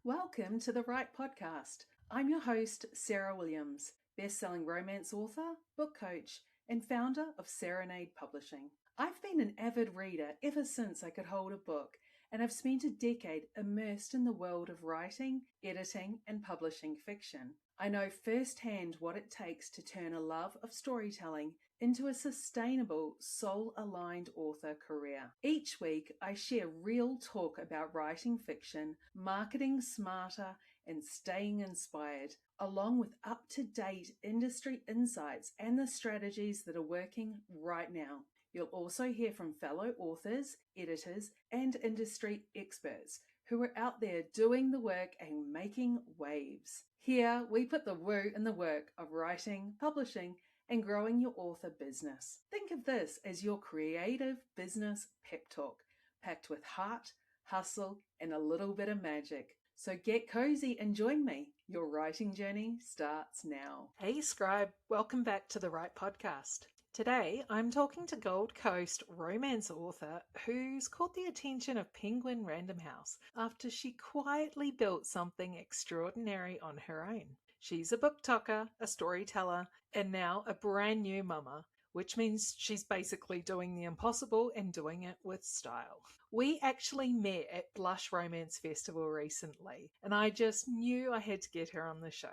Welcome to the Right Podcast. I'm your host, Sarah Williams, best-selling romance author, book coach, and founder of Serenade Publishing. I've been an avid reader ever since I could hold a book, and I've spent a decade immersed in the world of writing, editing, and publishing fiction. I know firsthand what it takes to turn a love of storytelling into a sustainable, soul-aligned author career. Each week, I share real talk about writing fiction, marketing smarter, and staying inspired, along with up-to-date industry insights and the strategies that are working right now. You'll also hear from fellow authors, editors, and industry experts who are out there doing the work and making waves. Here, we put the woo in the work of writing, publishing, and growing your author business. Think of this as your creative business pep talk, packed with heart, hustle, and a little bit of magic. So get cozy and join me. Your writing journey starts now. Hey, Scribe, welcome back to the Right Podcast. Today, I'm talking to Gold Coast romance author who's caught the attention of Penguin Random House after she quietly built something extraordinary on her own. She's a booktoker, a storyteller, and now a brand new mama, which means she's basically doing the impossible and doing it with style. We actually met at Blush Romance Festival recently, and I just knew I had to get her on the show.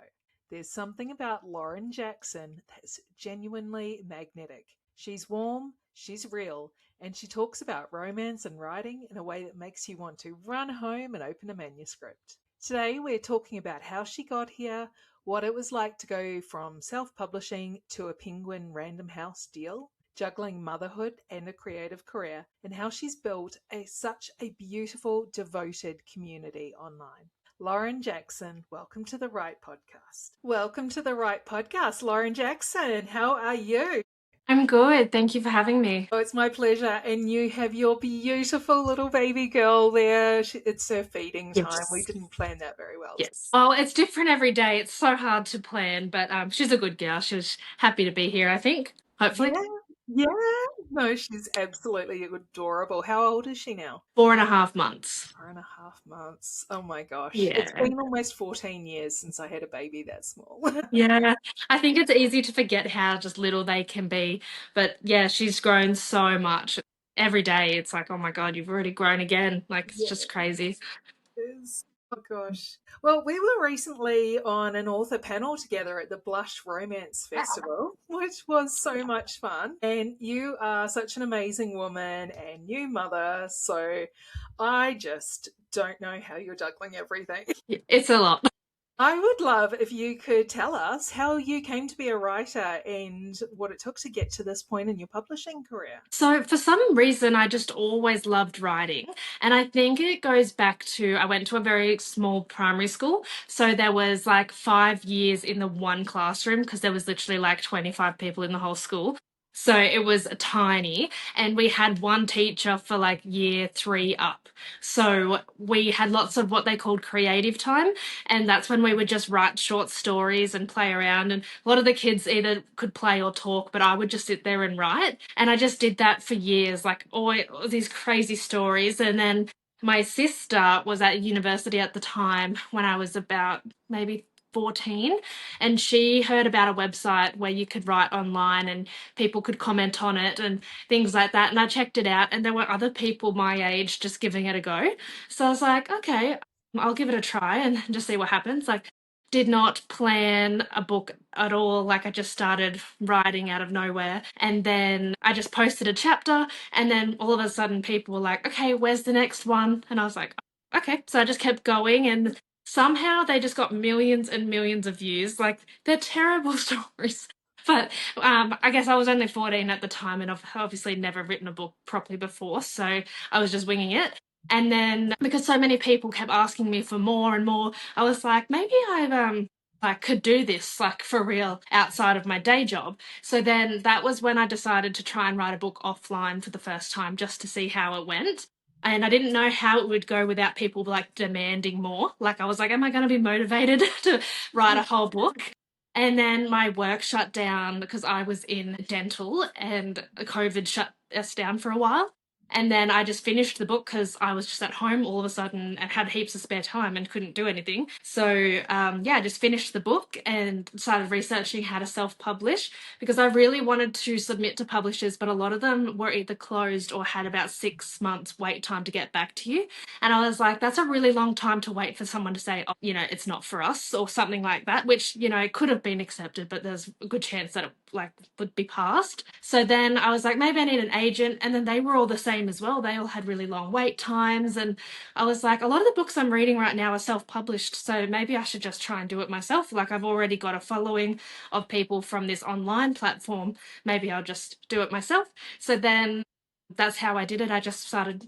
There's something about Lauren Jackson that's genuinely magnetic. She's warm, she's real, and she talks about romance and writing in a way that makes you want to run home and open a manuscript. Today we're talking about how she got here, what it was like to go from self-publishing to a Penguin Random House deal, juggling motherhood and a creative career, and how she's built such a beautiful, devoted community online. Lauren Jackson, welcome to the Right Podcast. Welcome to the Right Podcast, Lauren Jackson. How are you? I'm good. Thank you for having me. Oh, it's my pleasure. And you have your beautiful little baby girl there. It's her feeding time. Yes. We didn't plan that very well. Yes. Well, it's different every day. It's so hard to plan, but she's a good girl. She was happy to be here, I think. Hopefully. Yeah. No, she's absolutely adorable. How old is she now? 4.5 months. 4.5 months. Oh my gosh. Yeah. It's been almost 14 years since I had a baby that small. Yeah. I think it's easy to forget how just little they can be. But yeah, she's grown so much. Every day it's like, oh my God, you've already grown again. Like, it's just crazy. Is. Oh gosh. Well, we were recently on an author panel together at the Blush Romance Festival, which was so much fun. And you are such an amazing woman and new mother. So I just don't know how you're juggling everything. It's a lot. I would love if you could tell us how you came to be a writer and what it took to get to this point in your publishing career. So, for some reason, I just always loved writing. And I think it goes back to I went to a very small primary school. So, there was like 5 years in the one classroom because there was literally like 25 people in the whole school. So, it was tiny. And we had one teacher for like year three up. So, we had lots of what they called creative time. And that's when we would just write short stories and play around. And a lot of the kids either could play or talk, but I would just sit there and write. And I just did that for years, like all these crazy stories. And then my sister was at university at the time when I was about maybe 14, and she heard about a website where you could write online and people could comment on it and things like that. And I checked it out, and there were other people my age just giving it a go. So I was like, okay, I'll give it a try and just see what happens. Like, did not plan a book at all. Like, I just started writing out of nowhere. And then I just posted a chapter. And then all of a sudden, people were like, okay, where's the next one? And I was like, okay. So I just kept going. And somehow they just got millions and millions of views. Like, they're terrible stories. But I guess I was only 14 at the time, and I've obviously never written a book properly before. So I was just winging it. And then because so many people kept asking me for more and more, I was like, maybe I've like could do this like for real outside of my day job. So then that was when I decided to try and write a book offline for the first time just to see how it went. And I didn't know how it would go without people like demanding more. Like, I was like, am I going to be motivated to write a whole book? And then my work shut down because I was in dental and COVID shut us down for a while. And then I just finished the book because I was just at home all of a sudden and had heaps of spare time and couldn't do anything. So, yeah, I just finished the book and started researching how to self publish because I really wanted to submit to publishers, but a lot of them were either closed or had about 6 months wait time to get back to you. And I was like, that's a really long time to wait for someone to say, oh, it's not for us or something like that, which, could have been accepted, but there's a good chance that it would be passed. So then I was like, maybe I need an agent. And then they were all the same as well. They all had really long wait times. And I was like, a lot of the books I'm reading right now are self-published. So maybe I should just try and do it myself. Like I've already got a following of people from this online platform. Maybe I'll just do it myself. So then that's how I did it.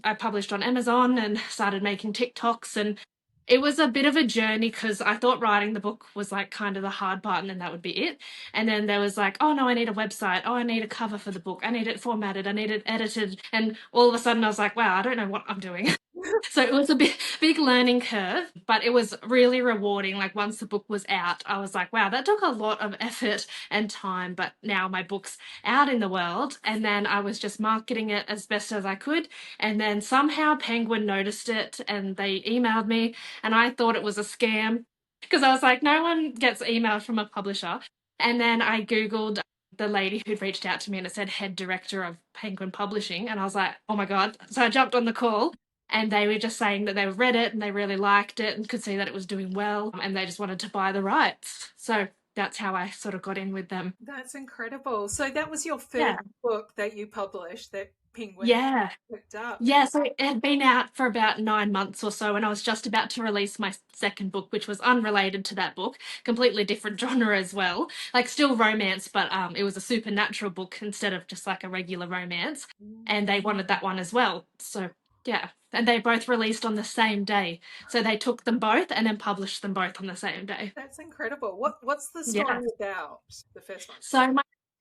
I published on Amazon and started making TikToks, and it was a bit of a journey because I thought writing the book was like kind of the hard part and then that would be it. And then there was like, oh no, I need a website. Oh, I need a cover for the book. I need it formatted. I need it edited. And all of a sudden I was like, wow, I don't know what I'm doing. So it was a big learning curve, but it was really rewarding. Like once the book was out, I was like, wow, that took a lot of effort and time, but now my book's out in the world. And then I was just marketing it as best as I could. And then somehow Penguin noticed it and they emailed me, and I thought it was a scam because I was like, no one gets emailed from a publisher. And then I Googled the lady who'd reached out to me and it said head director of Penguin Publishing. And I was like, oh my God. So I jumped on the call and they were just saying that they read it and they really liked it and could see that it was doing well and they just wanted to buy the rights. So that's how I sort of got in with them. That's incredible. So that was your Yeah. first book that you published that Penguin Yeah. picked up. Yeah, so it had been out for about 9 months or so, and I was just about to release my second book, which was unrelated to that book, completely different genre as well. Like still romance, but it was a supernatural book instead of just like a regular romance. And they wanted that one as well. So yeah. And they both released on the same day. So they took them both and then published them both on the same day. That's incredible. What's the Yeah. story about? The first one. So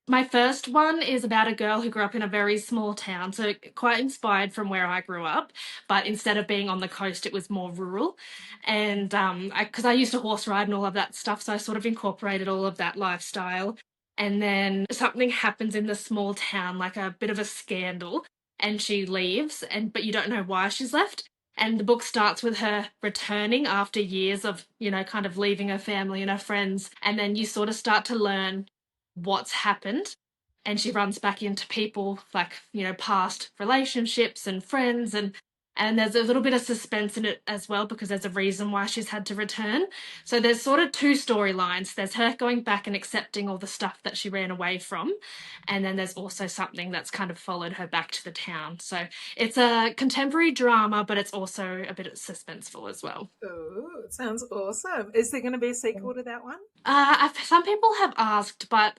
my first one is about a girl who grew up in a very small town, so quite inspired from where I grew up, but instead of being on the coast, it was more rural. And because I used to horse ride and all of that stuff, so I sort of incorporated all of that lifestyle. And then something happens in the small town, like a bit of a scandal, and she leaves, and but you don't know why she's left. And the book starts with her returning after years of, kind of leaving her family and her friends. And then you sort of start to learn what's happened, and she runs back into people like past relationships and friends, and there's a little bit of suspense in it as well because there's a reason why she's had to return. So there's sort of two storylines. There's her going back and accepting all the stuff that she ran away from, and then there's also something that's kind of followed her back to the town. So it's a contemporary drama, but it's also a bit suspenseful as well. Oh, it sounds awesome. Is there going to be a sequel to that one? Some people have asked, but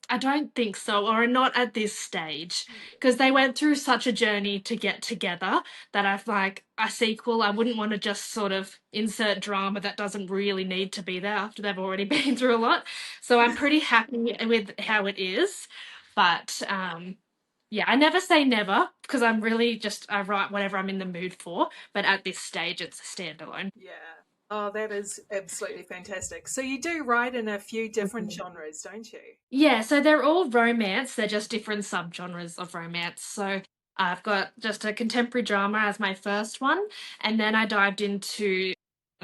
I don't think so, or not at this stage, because they went through such a journey to get together that I've like a sequel. I wouldn't want to just sort of insert drama that doesn't really need to be there after they've already been through a lot. So I'm pretty happy with how it is, but yeah, I never say never because I'm really just I write whatever I'm in the mood for. But at this stage, it's a standalone. Yeah. Oh, that is absolutely fantastic. So you do write in a few different Mhm. genres, don't you? Yeah, so they're all romance. They're just different subgenres of romance. So I've got just a contemporary drama as my first one, and then I dived into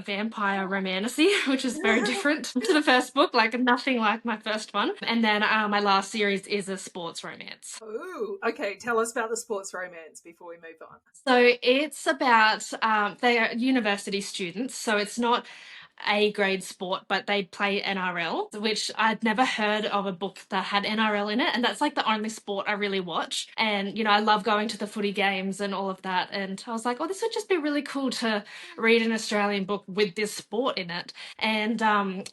vampire romantasy, which is very different to the first book, like nothing like my first one. And then my last series is a sports romance. Oh, okay. Tell us about the sports romance before we move on. So it's about they are university students, so it's not A grade sport, but they play NRL, which I'd never heard of a book that had NRL in it. And that's like the only sport I really watch. And, I love going to the footy games and all of that. And I was like, oh, this would just be really cool to read an Australian book with this sport in it. And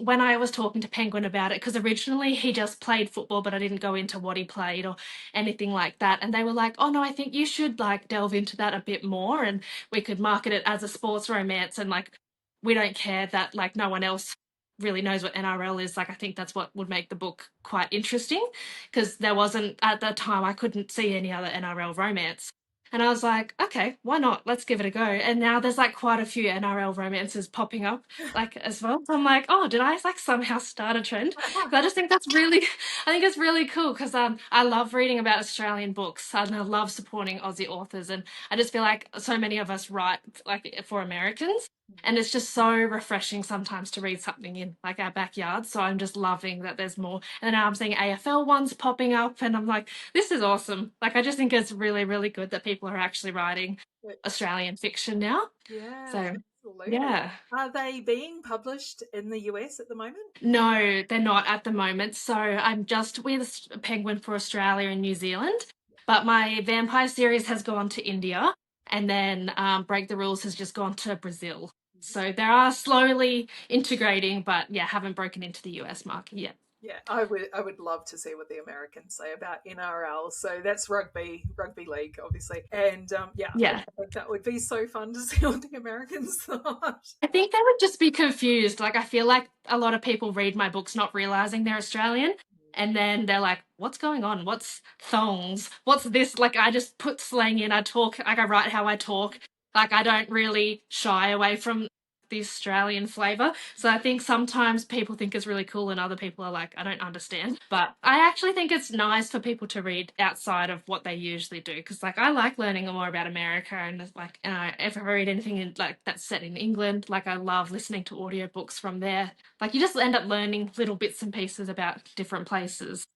when I was talking to Penguin about it, because originally he just played football, but I didn't go into what he played or anything like that. And they were like, oh, no, I think you should like delve into that a bit more. And we could market it as a sports romance and like, we don't care that like no one else really knows what NRL is. Like I think that's what would make the book quite interesting because there wasn't at that time I couldn't see any other NRL romance. And I was like, okay, why not? Let's give it a go. And now there's like quite a few NRL romances popping up like as well. So I'm like, oh, did I like somehow start a trend? Because I just think that's really, I think it's really cool because I love reading about Australian books and I love supporting Aussie authors. And I just feel like so many of us write like for Americans. And it's just so refreshing sometimes to read something in like our backyard. So I'm just loving that there's more. And now I'm seeing AFL ones popping up, and I'm like, this is awesome. Like, I just think it's really, really good that people are actually writing Australian fiction now. Yeah, So, absolutely. yeah. Are they being published in the US at the moment? No, they're not at the moment. So I'm just with Penguin for Australia and New Zealand. But my vampire series has gone to India, and then Break the Rules has just gone to Brazil. So they are slowly integrating, but yeah, haven't broken into the US market yet. Yeah, I would love to see what the Americans say about NRL. So that's rugby league, obviously. And yeah, I Yeah. think that would be so fun to see what the Americans thought. I think they would just be confused. Like, I feel like a lot of people read my books not realizing they're Australian. And then they're like, what's going on? What's thongs? What's this? Like, I just put slang in. I talk, like, I write how I talk. Like, I don't really shy away from the Australian flavor. So I think sometimes people think it's really cool and other people are like, I don't understand. But I actually think it's nice for people to read outside of what they usually do. Because, like, I like learning more about America and, like, if I read anything in, like, that's set in England, like, I love listening to audiobooks from there. Like, you just end up learning little bits and pieces about different places.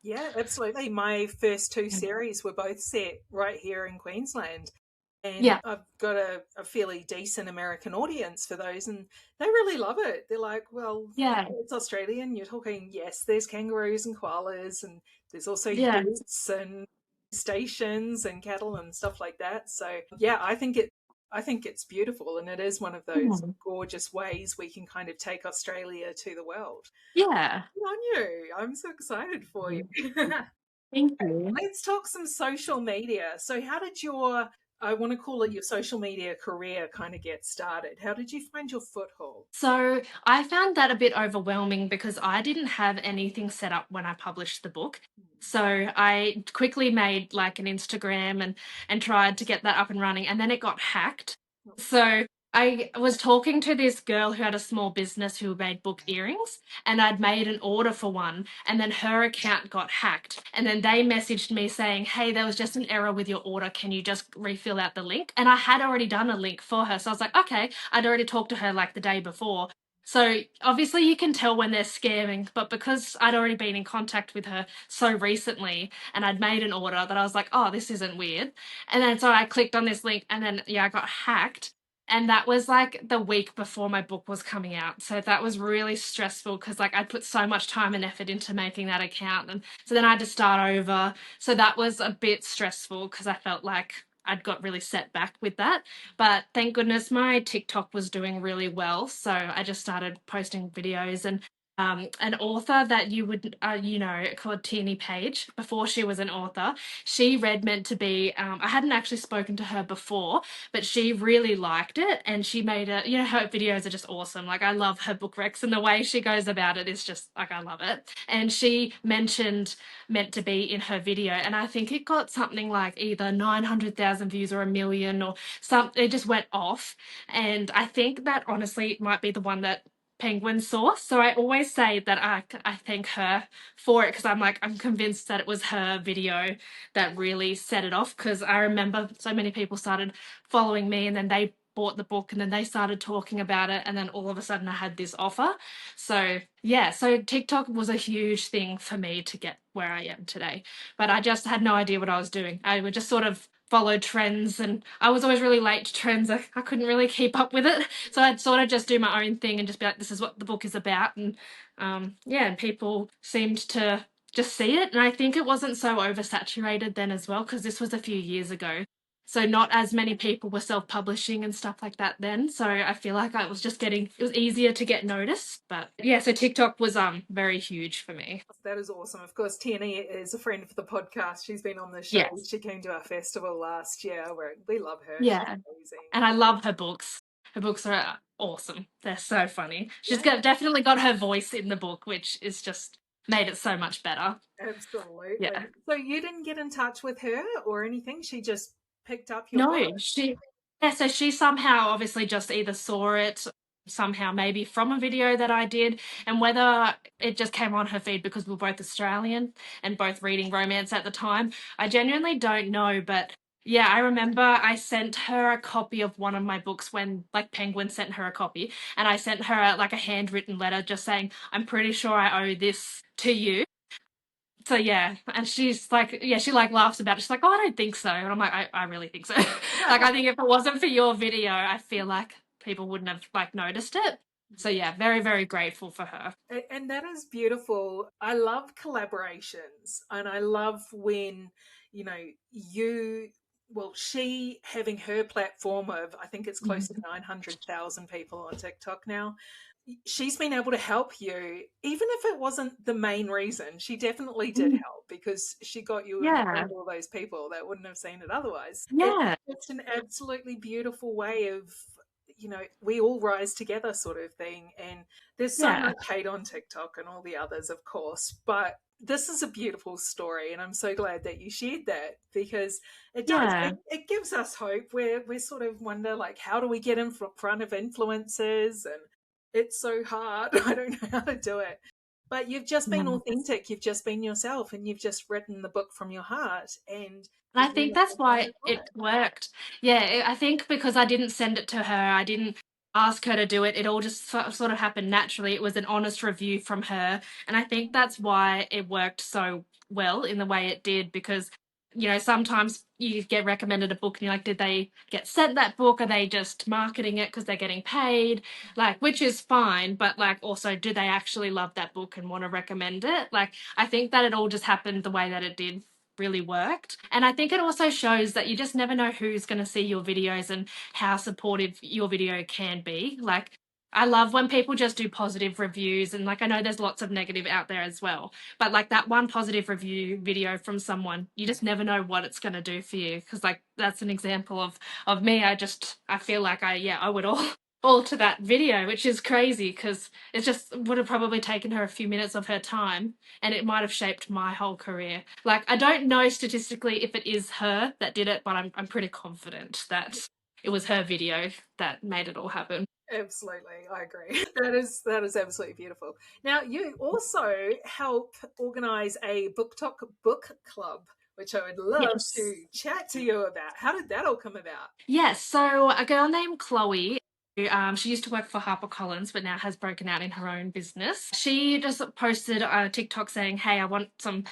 Yeah, absolutely. My first two series were both set right here in Queensland. And Yeah, I've got a fairly decent American audience for those, and they really love it. They're like, well, yeah, it's Australian. You're talking, yes, there's kangaroos and koalas, and there's also yeah. utes and stations and cattle and stuff like that. So yeah, I think it's beautiful, and it is one of those Mm. gorgeous ways we can kind of take Australia to the world. Yeah. Good on you. I'm so excited for you. Mm. Thank you. Let's talk some social media. So, how did your, I want to call it your social media career kind of get started? How did you find your foothold? So I found that a bit overwhelming because I didn't have anything set up when I published the book. So I quickly made like an Instagram and tried to get that up and running, and then it got hacked. So I was talking to this girl who had a small business who made book earrings, and I'd made an order for one, and then her account got hacked. And then they messaged me saying, hey, there was just an error with your order. Can you just refill out the link? And I had already done a link for her. So I was like, okay, I'd already talked to her like the day before. So obviously you can tell when they're scamming, but because I'd already been in contact with her so recently and I'd made an order that I was like, oh, this isn't weird. And then so I clicked on this link and then yeah, I got hacked. And that was like the week before my book was coming out. So that was really stressful because like I put so much time and effort into making that account. And so then I had to start over. So that was a bit stressful because I felt like I'd got really set back with that. But thank goodness my TikTok was doing really well. So I just started posting videos and an author that you would, called Tierney Page, before she was an author, she read Meant to Be. I hadn't actually spoken to her before, but she really liked it and she made it, her videos are just awesome. Like, I love her book recs and the way she goes about it is just like, I love it. And she mentioned Meant to Be in her video, and I think it got something like either 900,000 views or a million or something. It just went off. And I think that honestly might be the one that Penguin saw. So I always say that I thank her for it because I'm convinced that it was her video that really set it off because I remember so many people started following me and then they bought the book and then they started talking about it and then all of a sudden I had this offer. So yeah, so TikTok was a huge thing for me to get where I am today. But I just had no idea what I was doing. I would just sort of follow trends and I was always really late to trends. I couldn't really keep up with it. So I'd sort of just do my own thing and just be like, this is what the book is about. And yeah, and people seemed to just see it. And I think it wasn't so oversaturated then as well, because this was a few years ago. So not as many people were self-publishing and stuff like that then. So I feel like it was easier to get noticed. But yeah, so TikTok was very huge for me. That is awesome. Of course, Tierney is a friend of the podcast. She's been on the show. Yes. She came to our festival last year where we love her. She's Yeah. amazing. And I love her books. Her books are awesome. They're so funny. Definitely got her voice in the book, which is just made it so much better. Absolutely. Yeah. So you didn't get in touch with her or anything? She just picked up your book? No, so she somehow obviously just either saw it somehow maybe from a video that I did, and whether it just came on her feed because we were both Australian and both reading romance at the time, I genuinely don't know. But yeah, I remember I sent her a copy of one of my books when like Penguin sent her a copy, and I sent her like a handwritten letter just saying, I'm pretty sure I owe this to you. So yeah, and she's like, yeah, she like laughs about it. She's like, oh, I don't think so. And I'm like, I really think so. Like, I think if it wasn't for your video, I feel like people wouldn't have like noticed it. So yeah, very, very grateful for her. And that is beautiful. I love collaborations, and I love when, you know, you, well, she having her platform of, I think it's close to Mhm. 900,000 people on TikTok now. She's been able to help you, even if it wasn't the main reason. She definitely did Mm. help because she got you in front Yeah, of all those people that wouldn't have seen it otherwise. yeah, It's an absolutely beautiful way of, we all rise together sort of thing. And there's so yeah, much hate on TikTok and all the others, of course, but this is a beautiful story, and I'm so glad that you shared that because it does. yeah, It gives us hope. We sort of wonder like, how do we get in front of influencers, and it's so hard. I don't know how to do it. But you've just been yeah. authentic. You've just been yourself, and you've just written the book from your heart. And And I you think know, that's done why it it right. worked. Yeah, I think because I didn't send it to her, I didn't ask her to do it. It all just sort of happened naturally. It was an honest review from her. And I think that's why it worked so well in the way it did because, sometimes you get recommended a book and you're like, did they get sent that book? Are they just marketing it because they're getting paid? Like, which is fine, but like also, do they actually love that book and want to recommend it? Like, I think that it all just happened the way that it did really worked. And I think it also shows that you just never know who's going to see your videos and how supportive your video can be. Like, I love when people just do positive reviews, and like I know there's lots of negative out there as well, but like that one positive review video from someone, you just never know what it's going to do for you because like that's an example of me. I feel like I would all to that video, which is crazy because it just would have probably taken her a few minutes of her time and it might have shaped my whole career. Like, I don't know statistically if it is her that did it, but I'm pretty confident that it was her video that made it all happen. Absolutely, I agree. That is absolutely beautiful. Now, you also help organize a book talk book club, which I would love Yes. to chat to you about. How did that all come about? Yes, so a girl named Chloe, she used to work for HarperCollins, but now has broken out in her own business. She just posted a TikTok saying, "Hey, I want some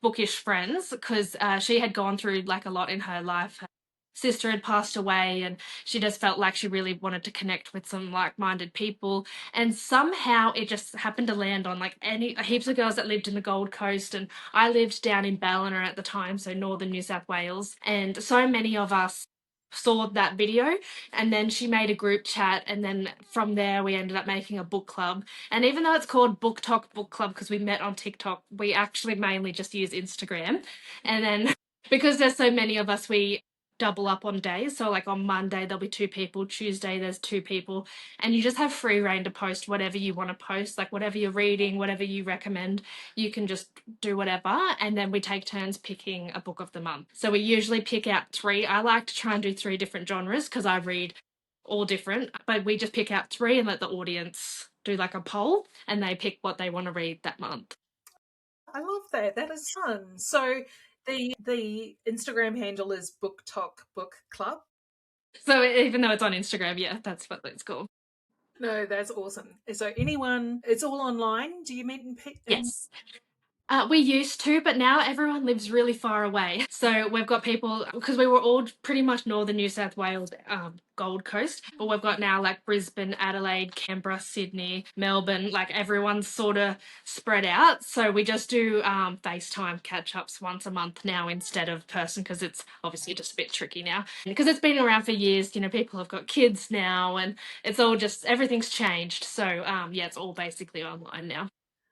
bookish friends," because she had gone through like a lot in her life. Her sister had passed away, and she just felt like she really wanted to connect with some like-minded people. And somehow it just happened to land on like any heaps of girls that lived in the Gold Coast, and I lived down in Ballina at the time, so northern New South Wales, and so many of us saw that video, and then she made a group chat, and then from there we ended up making a book club. And even though it's called Book Talk Book Club because we met on TikTok, we actually mainly just use Instagram. And then because there's so many of us, we double up on days. So like on Monday there'll be two people, Tuesday there's two people, and you just have free reign to post whatever you want to post, like whatever you're reading, whatever you recommend. You can just do whatever, and then we take turns picking a book of the month. So we usually pick out three. I like to try and do three different genres because I read all different, but we just pick out three and let the audience do like a poll and they pick what they want to read that month. I love that. That is fun. So the Instagram handle is Book Talk Book Club. So even though it's on Instagram, yeah, that's what it's called. No, that's awesome. So anyone, it's all online. Do you meet in? Yes. We used to, but now everyone lives really far away. So we've got people, because we were all pretty much northern New South Wales, Gold Coast, but we've got now like Brisbane, Adelaide, Canberra, Sydney, Melbourne, like everyone's sort of spread out. So we just do FaceTime catch ups once a month now instead of person, because it's obviously just a bit tricky now. Because it's been around for years, people have got kids now and it's all just, everything's changed. So yeah, it's all basically online now.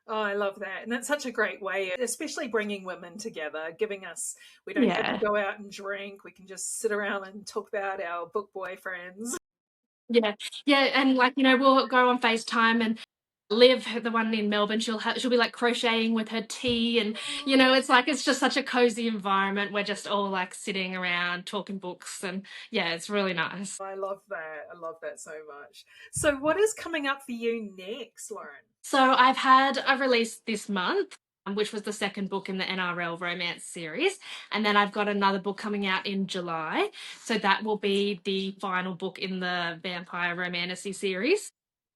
Oh, I love that. And that's such a great way, especially bringing women together, giving us, we don't have to Yeah. go out and drink. We can just sit around and talk about our book boyfriends. Yeah, yeah, and like we'll go on FaceTime, and Liv, the one in Melbourne, she'll be like crocheting with her tea, and it's just such a cozy environment. We're just all like sitting around talking books, and yeah, it's really nice. I love that. I love that so much. So, what is coming up for you next, Lauren? So I've had a release this month, which was the second book in the NRL romance series. And then I've got another book coming out in July. So that will be the final book in the Vampire Romantasy series.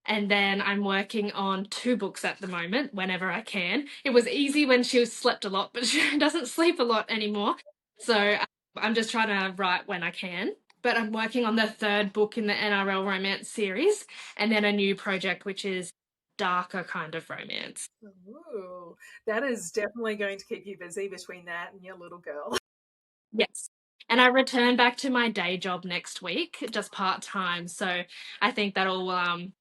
And then I'm working on two books at the moment, whenever I can. It was easy when she slept a lot, but she doesn't sleep a lot anymore. So I'm just trying to write when I can. But I'm working on the third book in the NRL romance series, and then a new project, which is darker kind of romance. Ooh, that is definitely going to keep you busy between that and your little girl. Yes. And I return back to my day job next week, just part time. So I think that'll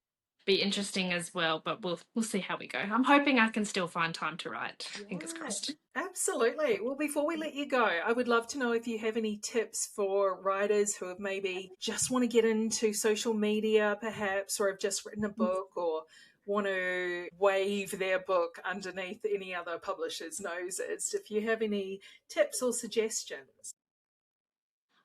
be interesting as well, but we'll see how we go. I'm hoping I can still find time to write. Fingers Yeah, crossed. absolutely. Well, before we let you go, I would love to know if you have any tips for writers who have maybe just want to get into social media, perhaps, or have just written a book or want to wave their book underneath any other publisher's noses. If you have any tips or suggestions.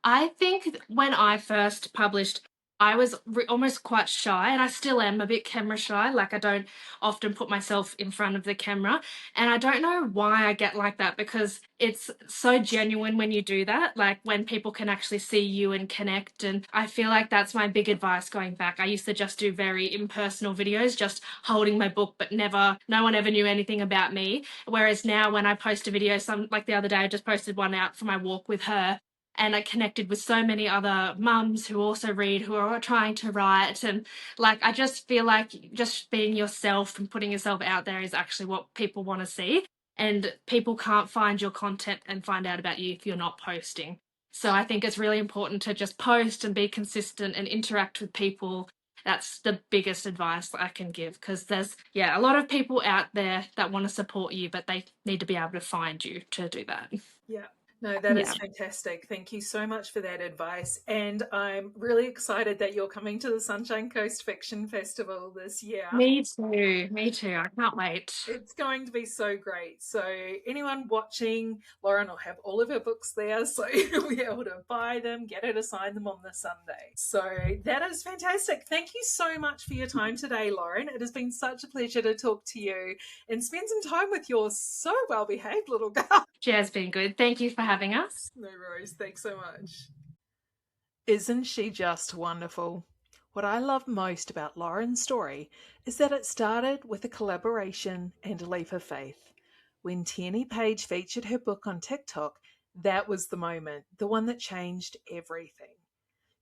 I think when I first published, I was almost quite shy, and I still am a bit camera shy. Like, I don't often put myself in front of the camera. And I don't know why I get like that, because it's so genuine when you do that, like when people can actually see you and connect. And I feel like that's my big advice going back. I used to just do very impersonal videos, just holding my book, but no one ever knew anything about me. Whereas now, when I post a video, like the other day, I just posted one out for my walk with her, and I connected with so many other mums who also read, who are trying to write. And like, I just feel like just being yourself and putting yourself out there is actually what people want to see. And people can't find your content and find out about you if you're not posting. So I think it's really important to just post and be consistent and interact with people. That's the biggest advice that I can give, because there's, yeah, a lot of people out there that want to support you, but they need to be able to find you to do that. Yeah. No, that Yeah. is fantastic. Thank you so much for that advice. And I'm really excited that you're coming to the Sunshine Coast Fiction Festival this year. Me too. Me too. I can't wait. It's going to be so great. So, anyone watching, Lauren will have all of her books there, so you'll be able to buy them, get her to sign them on the Sunday. So, that is fantastic. Thank you so much for your time today, Lauren. It has been such a pleasure to talk to you and spend some time with your so well behaved little girl. Jazz been good. Thank you for having us. No worries. Thanks so much. Isn't she just wonderful? What I love most about Lauren's story is that it started with a collaboration and a leap of faith. When Tierney Page featured her book on TikTok, that was the moment, the one that changed everything.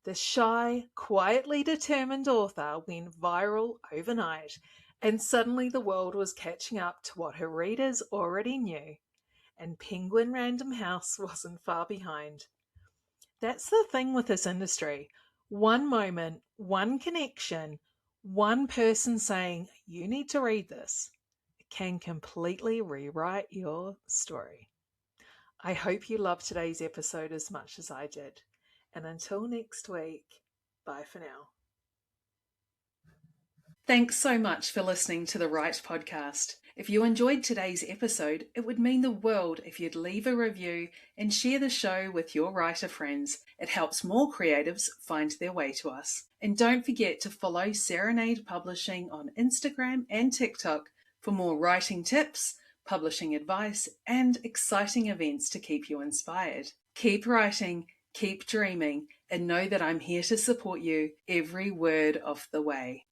The shy, quietly determined author went viral overnight, and suddenly the world was catching up to what her readers already knew. And Penguin Random House wasn't far behind. That's the thing with this industry. One moment, one connection, one person saying, you need to read this, can completely rewrite your story. I hope you loved today's episode as much as I did. And until next week, bye for now. Thanks so much for listening to the Write Podcast. If you enjoyed today's episode, it would mean the world if you'd leave a review and share the show with your writer friends. It helps more creatives find their way to us. And don't forget to follow Serenade Publishing on Instagram and TikTok for more writing tips, publishing advice, and exciting events to keep you inspired. Keep writing, keep dreaming, and know that I'm here to support you every word of the way.